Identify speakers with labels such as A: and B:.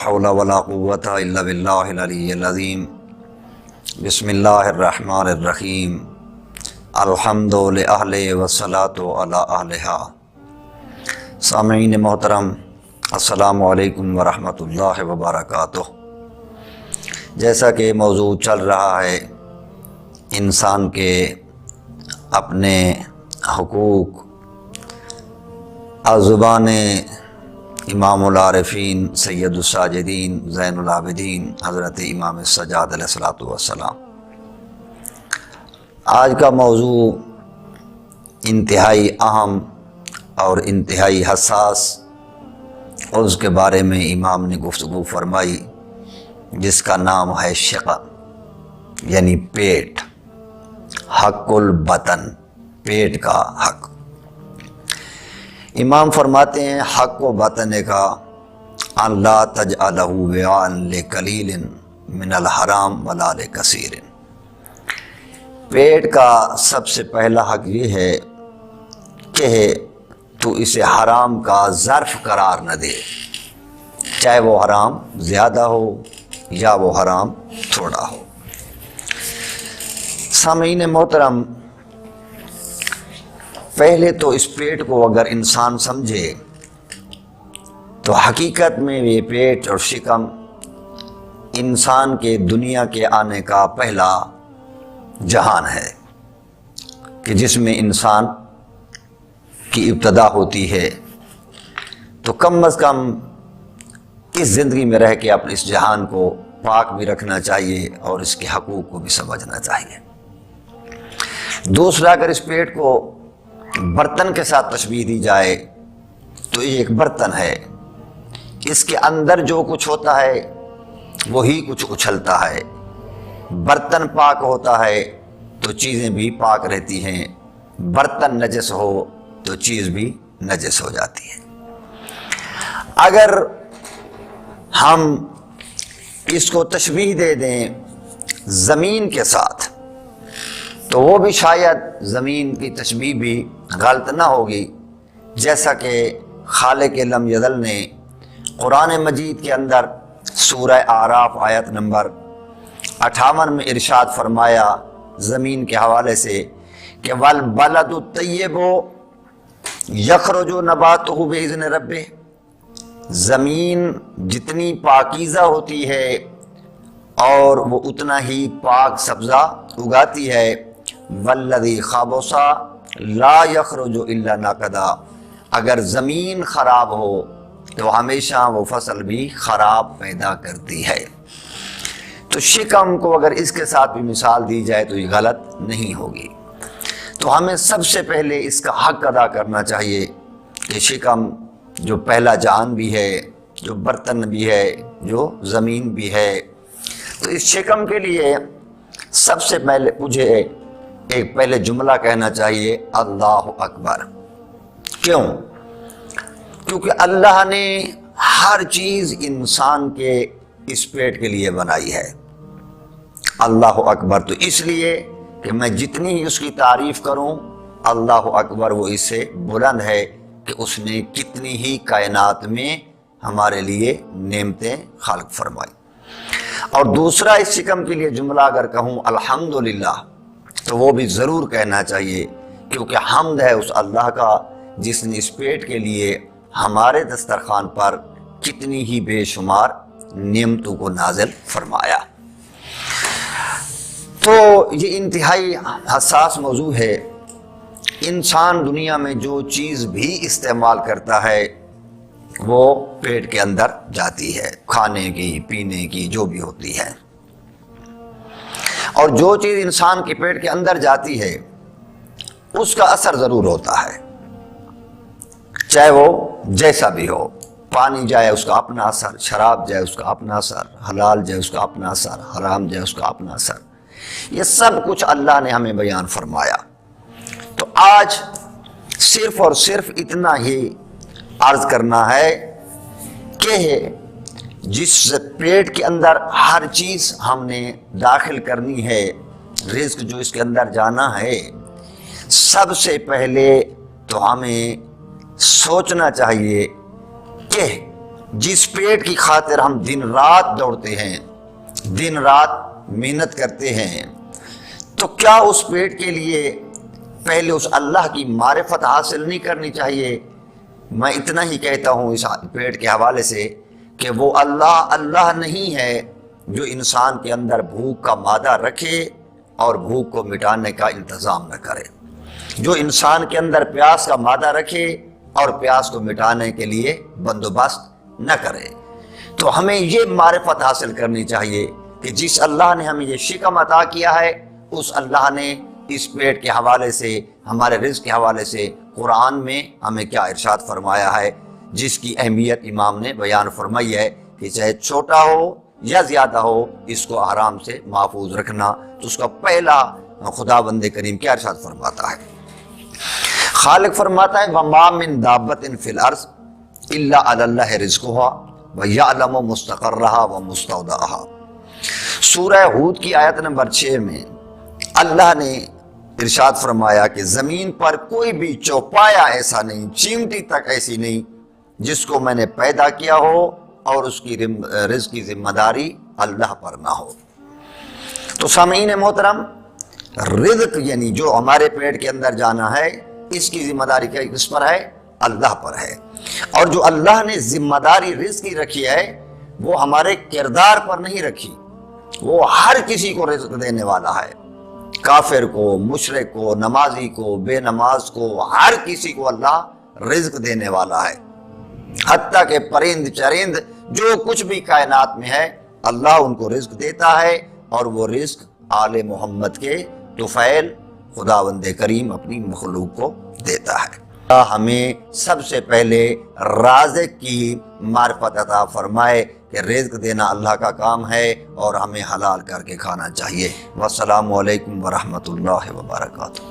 A: حول ولا قوۃ الا باللہ العلی العظیم۔ بسم اللہ الرحمن الرحیم۔ الحمد للہ والصلاۃ علی اہلہا۔ سامعین محترم، السلام علیکم ورحمۃ اللہ وبرکاتہ۔ جیسا کہ موضوع چل رہا ہے انسان کے اپنے حقوق، زبان امام العارفین سید الساجدین زین العابدین حضرت امام سجاد علیہ الصلوۃ والسلام۔ آج کا موضوع انتہائی اہم اور انتہائی حساس، اور اس کے بارے میں امام نے گفتگو فرمائی، جس کا نام ہے شق، یعنی پیٹ، حق البطن، پیٹ کا حق۔ امام فرماتے ہیں حق و بطن کا ان لا تجعلہ وعاء لقلیل من الحرام ولا لکثیر۔ پیٹ کا سب سے پہلا حق یہ ہے کہ تو اسے حرام کا ظرف قرار نہ دے، چاہے وہ حرام زیادہ ہو یا وہ حرام تھوڑا ہو۔ سامعین محترم، پہلے تو اس پیٹ کو اگر انسان سمجھے تو حقیقت میں یہ پیٹ اور شکم انسان کے دنیا کے آنے کا پہلا جہان ہے، کہ جس میں انسان کی ابتدا ہوتی ہے۔ تو کم از کم اس زندگی میں رہ کے اپنے اس جہان کو پاک بھی رکھنا چاہیے اور اس کے حقوق کو بھی سمجھنا چاہیے۔ دوسرا، اگر اس پیٹ کو برتن کے ساتھ تشبیہ دی جائے تو یہ ایک برتن ہے، اس کے اندر جو کچھ ہوتا ہے وہی کچھ اچھلتا ہے۔ برتن پاک ہوتا ہے تو چیزیں بھی پاک رہتی ہیں، برتن نجس ہو تو چیز بھی نجس ہو جاتی ہے۔ اگر ہم اس کو تشبیہ دے دیں زمین کے ساتھ تو وہ بھی شاید زمین کی تشبیہ بھی غلط نہ ہوگی، جیسا کہ خالق لم یزل نے قرآن مجید کے اندر سورہ اعراف آیت نمبر 58 میں ارشاد فرمایا زمین کے حوالے سے کہ وَالْبَلَدُ الطَّيِّبُ يَخْرُجُ نَبَاتُهُ بِإِذْنِ رَبِّهِ۔ زمین جتنی پاکیزہ ہوتی ہے اور وہ اتنا ہی پاک سبزہ اگاتی ہے۔ وَالَّذِي خَبُثَ لَا يَخْرُجُ إِلَّا نَقْدًا۔ اگر زمین خراب ہو تو ہمیشہ وہ فصل بھی خراب پیدا کرتی ہے۔ تو شکم کو اگر اس کے ساتھ بھی مثال دی جائے تو یہ غلط نہیں ہوگی۔ تو ہمیں سب سے پہلے اس کا حق ادا کرنا چاہیے کہ شکم جو پہلا جان بھی ہے، جو برتن بھی ہے، جو زمین بھی ہے، تو اس شکم کے لیے سب سے پہلے مجھے ایک پہلے جملہ کہنا چاہیے، اللہ اکبر۔ کیوں؟ کیونکہ اللہ نے ہر چیز انسان کے اس پیٹ کے لیے بنائی ہے۔ اللہ اکبر تو اس لیے کہ میں جتنی ہی اس کی تعریف کروں، اللہ اکبر وہ اس سے بلند ہے کہ اس نے کتنی ہی کائنات میں ہمارے لیے نعمتیں خلق فرمائی۔ اور دوسرا اس شکم کے لیے جملہ اگر کہوں الحمدللہ، تو وہ بھی ضرور کہنا چاہیے، کیونکہ حمد ہے اس اللہ کا جس نے اس پیٹ کے لیے ہمارے دسترخوان پر کتنی ہی بے شمار نعمتوں کو نازل فرمایا۔ تو یہ انتہائی حساس موضوع ہے۔ انسان دنیا میں جو چیز بھی استعمال کرتا ہے وہ پیٹ کے اندر جاتی ہے، کھانے کی، پینے کی، جو بھی ہوتی ہے۔ اور جو چیز انسان کے پیٹ کے اندر جاتی ہے اس کا اثر ضرور ہوتا ہے، چاہے وہ جیسا بھی ہو۔ پانی جائے اس کا اپنا اثر، شراب جائے اس کا اپنا اثر، حلال جائے اس کا اپنا اثر، حرام جائے اس کا اپنا اثر۔ یہ سب کچھ اللہ نے ہمیں بیان فرمایا۔ تو آج صرف اور صرف اتنا ہی عرض کرنا ہے کہ جس پیٹ کے اندر ہر چیز ہم نے داخل کرنی ہے، رزق جو اس کے اندر جانا ہے، سب سے پہلے تو ہمیں سوچنا چاہیے کہ جس پیٹ کی خاطر ہم دن رات دوڑتے ہیں، دن رات محنت کرتے ہیں، تو کیا اس پیٹ کے لیے پہلے اس اللہ کی معرفت حاصل نہیں کرنی چاہیے؟ میں اتنا ہی کہتا ہوں اس پیٹ کے حوالے سے کہ وہ اللہ نہیں ہے جو انسان کے اندر بھوک کا مادہ رکھے اور بھوک کو مٹانے کا انتظام نہ کرے، جو انسان کے اندر پیاس کا مادہ رکھے اور پیاس کو مٹانے کے لیے بندوبست نہ کرے۔ تو ہمیں یہ معرفت حاصل کرنی چاہیے کہ جس اللہ نے ہمیں یہ شکم عطا کیا ہے، اس اللہ نے اس پیٹ کے حوالے سے، ہمارے رزق کے حوالے سے قرآن میں ہمیں کیا ارشاد فرمایا ہے، جس کی اہمیت امام نے بیان فرمائی ہے کہ چاہے چھوٹا ہو یا زیادہ ہو، اس کو آرام سے محفوظ رکھنا۔ تو اس کا پہلا خداوند کریم کیا ارشاد فرماتا ہے؟ خالق فرماتا ہے وَمَا مِن دَابَّةٍ فِي الْأَرْضِ إِلَّا عَلَى اللَّهِ رِزْقُهَا وَيَعْلَمُ مُسْتَقَرَّهَا وَمُسْتَوْدَعَهَا۔ سورہ ہود کی آیت نمبر 6 میں اللہ نے ارشاد فرمایا کہ زمین پر کوئی بھی چوپایا ایسا نہیں، چیمٹی تک ایسی نہیں جس کو میں نے پیدا کیا ہو اور اس کی رزق کی ذمہ داری اللہ پر نہ ہو۔ تو سامعین محترم، رزق یعنی جو ہمارے پیٹ کے اندر جانا ہے، اس کی ذمہ داری کس پر ہے؟ اللہ پر ہے۔ اور جو اللہ نے ذمہ داری رزق کی رکھی ہے، وہ ہمارے کردار پر نہیں رکھی، وہ ہر کسی کو رزق دینے والا ہے، کافر کو، مشرک کو، نمازی کو، بے نماز کو، ہر کسی کو اللہ رزق دینے والا ہے۔ حتیٰ کہ پرند چرند جو کچھ بھی کائنات میں ہے، اللہ ان کو رزق دیتا ہے، اور وہ رزق آل محمد کے طفیل خداوند کریم اپنی مخلوق کو دیتا ہے۔ ہمیں سب سے پہلے رازق کی معرفت عطا فرمائے کہ رزق دینا اللہ کا کام ہے اور ہمیں حلال کر کے کھانا چاہیے۔ والسلام علیکم ورحمۃ اللہ وبرکاتہ۔